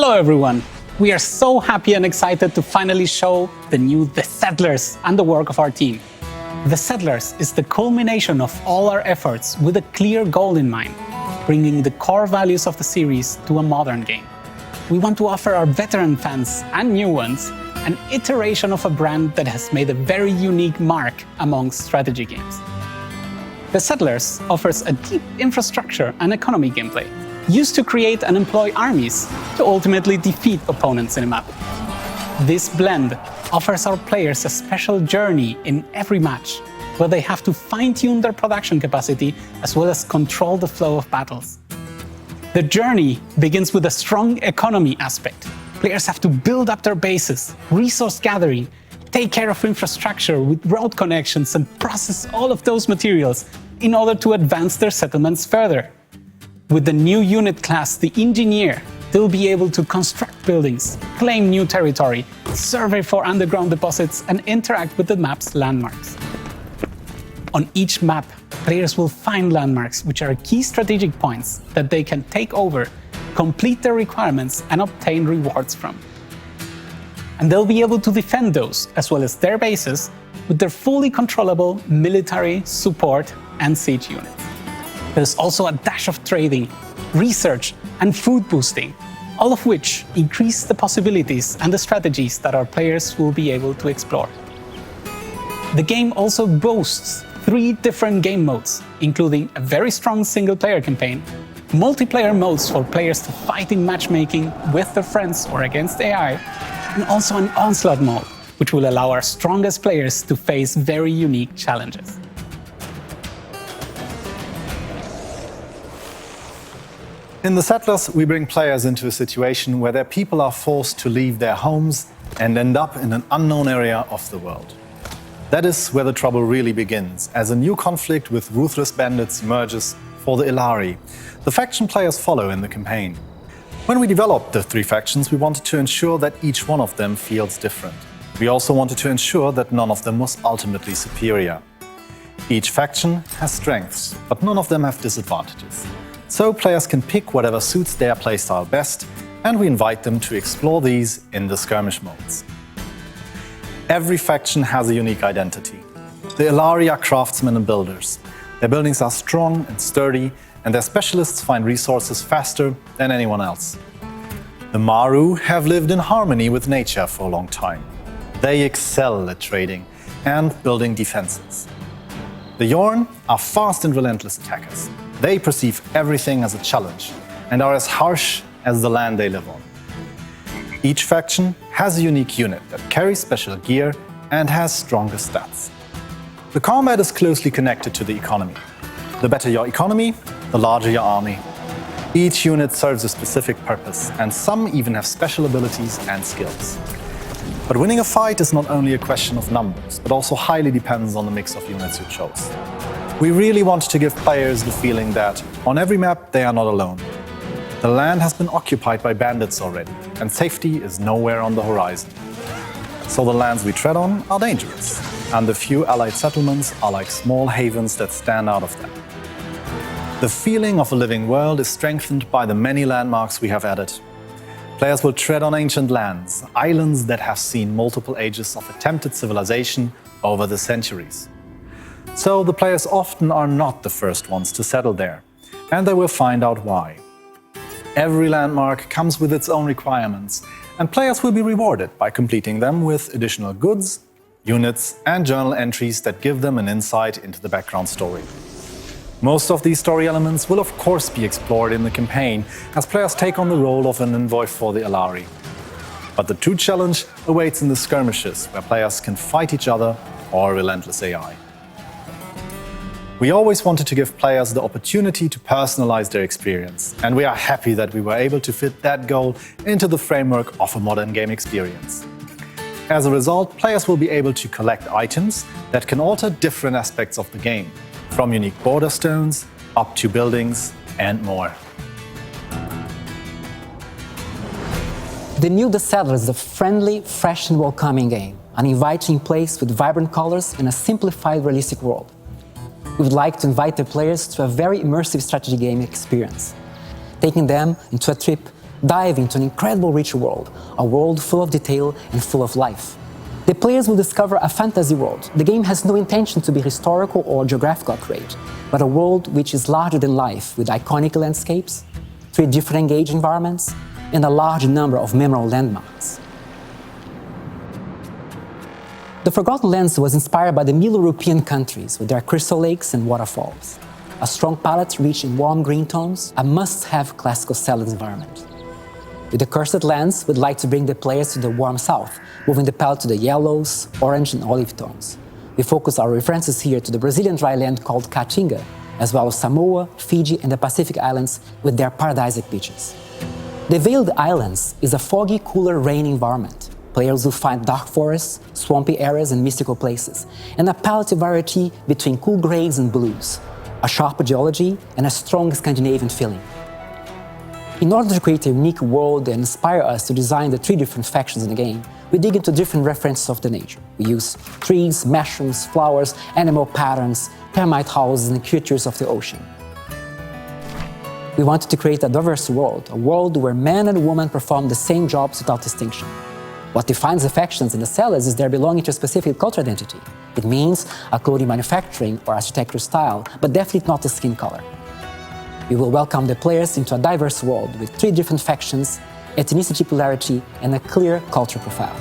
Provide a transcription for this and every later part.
Hello everyone! We are so happy and excited to finally show the new The Settlers and the work of our team. The Settlers is the culmination of all our efforts with a clear goal in mind, bringing the core values of the series to a modern game. We want to offer our veteran fans and new ones an iteration of a brand that has made a very unique mark among strategy games. The Settlers offers a deep infrastructure and economy gameplay, used to create and employ armies to ultimately defeat opponents in a map. This blend offers our players a special journey in every match, where they have to fine-tune their production capacity as well as control the flow of battles. The journey begins with a strong economy aspect. Players have to build up their bases, resource gathering, take care of infrastructure with road connections and process all of those materials in order to advance their settlements further. With the new unit class, the Engineer, they'll be able to construct buildings, claim new territory, survey for underground deposits, and interact with the map's landmarks. On each map, players will find landmarks which are key strategic points that they can take over, complete their requirements, and obtain rewards from. And they'll be able to defend those, as well as their bases, with their fully controllable military, support, and siege units. There's also a dash of trading, research, and food boosting, all of which increase the possibilities and the strategies that our players will be able to explore. The game also boasts 3 different game modes, including a very strong single-player campaign, multiplayer modes for players to fight in matchmaking with their friends or against AI, and also an onslaught mode, which will allow our strongest players to face very unique challenges. In The Settlers, we bring players into a situation where their people are forced to leave their homes and end up in an unknown area of the world. That is where the trouble really begins, as a new conflict with ruthless bandits emerges for the Illari, the faction players follow in the campaign. When we developed the 3 factions, we wanted to ensure that each one of them feels different. We also wanted to ensure that none of them was ultimately superior. Each faction has strengths, but none of them have disadvantages. So players can pick whatever suits their playstyle best, and we invite them to explore these in the skirmish modes. Every faction has a unique identity. The Illari are craftsmen and builders. Their buildings are strong and sturdy, and their specialists find resources faster than anyone else. The Maru have lived in harmony with nature for a long time. They excel at trading and building defenses. The Yorn are fast and relentless attackers. They perceive everything as a challenge and are as harsh as the land they live on. Each faction has a unique unit that carries special gear and has stronger stats. The combat is closely connected to the economy. The better your economy, the larger your army. Each unit serves a specific purpose, and some even have special abilities and skills. But winning a fight is not only a question of numbers, but also highly depends on the mix of units you chose. We really want to give players the feeling that, on every map, they are not alone. The land has been occupied by bandits already, and safety is nowhere on the horizon. So the lands we tread on are dangerous, and the few allied settlements are like small havens that stand out of them. The feeling of a living world is strengthened by the many landmarks we have added. Players will tread on ancient lands, islands that have seen multiple ages of attempted civilization over the centuries. So the players often are not the first ones to settle there, and they will find out why. Every landmark comes with its own requirements, and players will be rewarded by completing them with additional goods, units, and journal entries that give them an insight into the background story. Most of these story elements will of course be explored in the campaign, as players take on the role of an envoy for the Illari. But the true challenge awaits in the skirmishes, where players can fight each other or relentless AI. We always wanted to give players the opportunity to personalize their experience, and we are happy that we were able to fit that goal into the framework of a modern game experience. As a result, players will be able to collect items that can alter different aspects of the game, from unique border stones up to buildings and more. The new The Settlers is a friendly, fresh and welcoming game, an inviting place with vibrant colors and a simplified, realistic world. We would like to invite the players to a very immersive strategy game experience, taking them into a trip dive into an incredible rich world, a world full of detail and full of life. The players will discover a fantasy world. The game has no intention to be historical or geographical accurate, but a world which is larger than life, with iconic landscapes, 3 different engaged environments, and a large number of memorable landmarks. The Forgotten Lands was inspired by the Middle European countries with their crystal lakes and waterfalls. A strong palette rich in warm green tones, a must-have classical settled environment. With the Cursed Lands, we'd like to bring the players to the warm south, moving the palette to the yellows, orange, and olive tones. We focus our references here to the Brazilian dry land called Caatinga, as well as Samoa, Fiji, and the Pacific Islands with their paradisiac beaches. The Veiled Islands is a foggy, cooler rain environment. Players will find dark forests, swampy areas, and mystical places, and a palette variety between cool grays and blues, a sharp geology, and a strong Scandinavian feeling. In order to create a unique world and inspire us to design the 3 different factions in the game, we dig into different references of the nature. We use trees, mushrooms, flowers, animal patterns, termite houses, and creatures of the ocean. We wanted to create a diverse world, a world where man and woman perform the same jobs without distinction. What defines the factions and the sellers is their belonging to a specific cultural identity. It means a clothing manufacturing or architecture style, but definitely not the skin color. We will welcome the players into a diverse world with 3 different factions, ethnicity polarity, and a clear culture profile.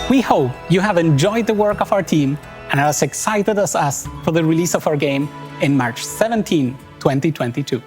We hope you have enjoyed the work of our team and are as excited as us for the release of our game in March 17, 2022.